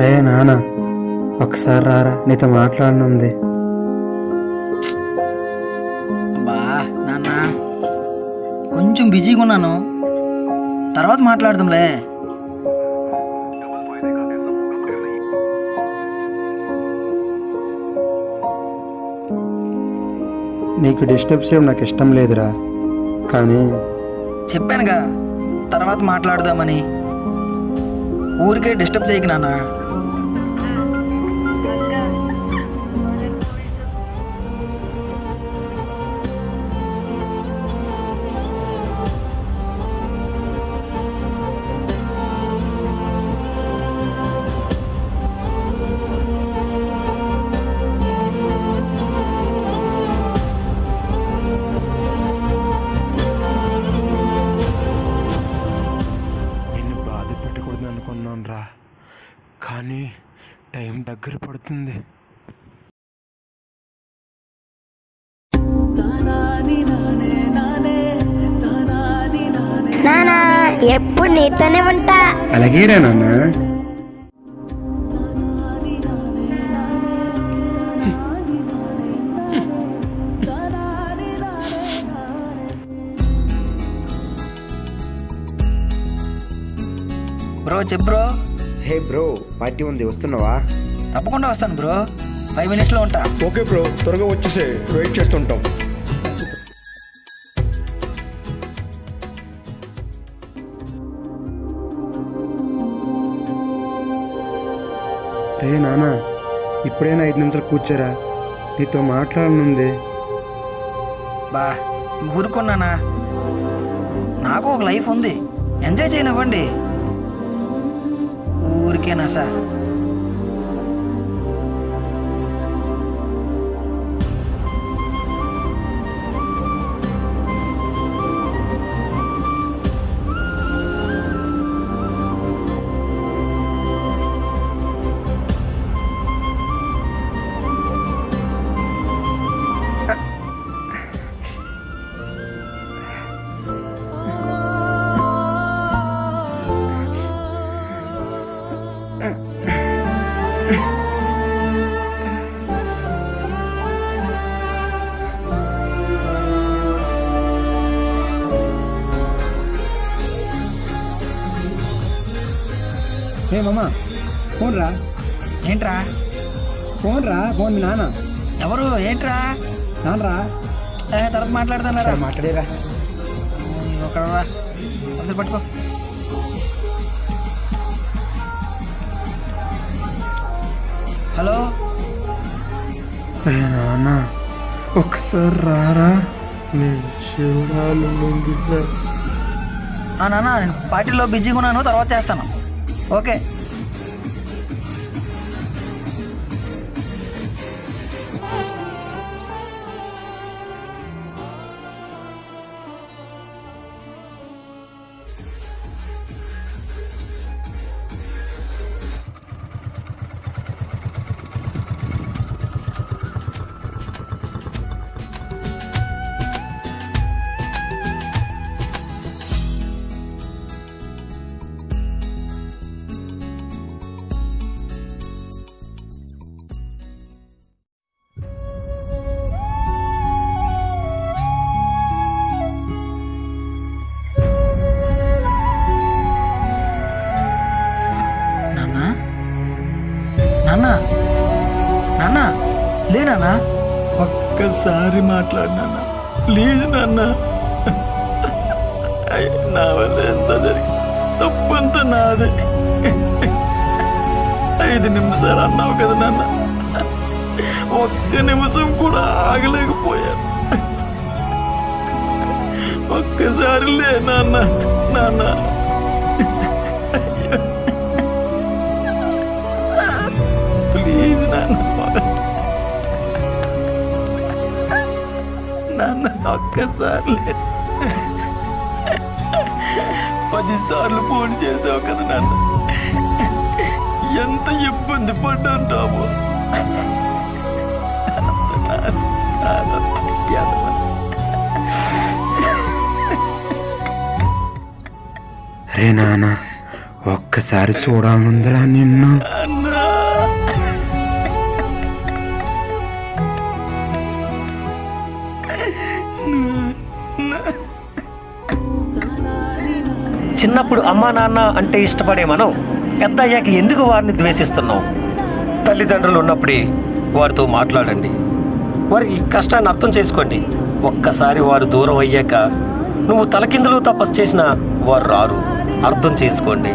రే నాన్న, ఒకసారి రారా, నీతో మాట్లాడనుంది. బా నాన్న, కొంచెం బిజీగా ఉన్నాను, తర్వాత మాట్లాడదాంలే. నీకు డిస్టర్బ్ చేయడం నాకు ఇష్టం లేదురా, కానీ చెప్పానుగా తర్వాత మాట్లాడదామని. ఊరికే డిస్టర్బ్ చేయకు నాన్న. అనుకున్నాను రా, కానీ టైం దగ్గర పడుతుంది. నానా ఎప్పుడు నీతోనే ఉంటా. అలాగేరా నాన్న. బ్రో చెప్పు బ్రో. హే బ్రో, పార్టీ ఉంది, వస్తున్నావా? తప్పకుండా వస్తాను బ్రో, 5 minutesలో ఉంటా. ఓకే బ్రో, త్వరగా వచ్చేసే, వెయిట్ చేస్తుంటాం. రే నాన్న, ఇప్పుడైనా 5 నిమిషాలు కూర్చోరా, నీతో మాట్లాడనుంది. బా ఊరుకున్నానా, నాకు ఒక లైఫ్ ఉంది, ఎంజాయ్ చేయనివ్వండి. ఊరికేనా సార్? హే మామ, ఫోన్ రా. ఏంట్రా? ఫోన్ రా, ఫోన్ మీ నాన్న. ఎవరు? ఏంట్రా? నాన్నరా. తర్వాత మాట్లాడతానరా. మాట్లాడేరా. ఒకరా ఒకసారి పట్టుకో. హలో నాన్న, ఒకసారి రారా, నేను చూడాలనుంది సార్. నాన్న, నేను పార్టీలో బిజీగా ఉన్నాను, తర్వాత చేస్తాను. ఓకే. నాన్న, నాన్న లే నాన్న, ఒక్కసారి మాట్లాడు నాన్న, ప్లీజ్ నాన్న. నా వల్ల ఎంత జరిగింది, తప్పంతా నాదే. 5 నిమిషాలు అన్నావు కదా నాన్న, ఒక్క నిమిషం కూడా ఆగలేకపోయాను. ఒక్కసారి లే నాన్న, నాన్న. ప్లీజ్ నాన్న, నాన్న ఒక్కసారి 10 సార్లు ఫోన్ చేసావు కదా నాన్న, ఎంత ఇబ్బంది పడ్డాంటావు. రే నాన్న, ఒక్కసారి చూడాలనుందిరా నిన్ను. అన్నా చిన్నప్పుడు అమ్మా నాన్న అంటే ఇష్టపడే మనం పెద్ద అయ్యాక ఎందుకు వారిని ద్వేషిస్తున్నాం? తల్లిదండ్రులు ఉన్నప్పుడే వారితో మాట్లాడండి, వారి కష్టాన్ని అర్థం చేసుకోండి. ఒక్కసారి వారు దూరం అయ్యాక నువ్వు తలకిందులు తపస్సు చేసినా వారు రారు. అర్థం చేసుకోండి.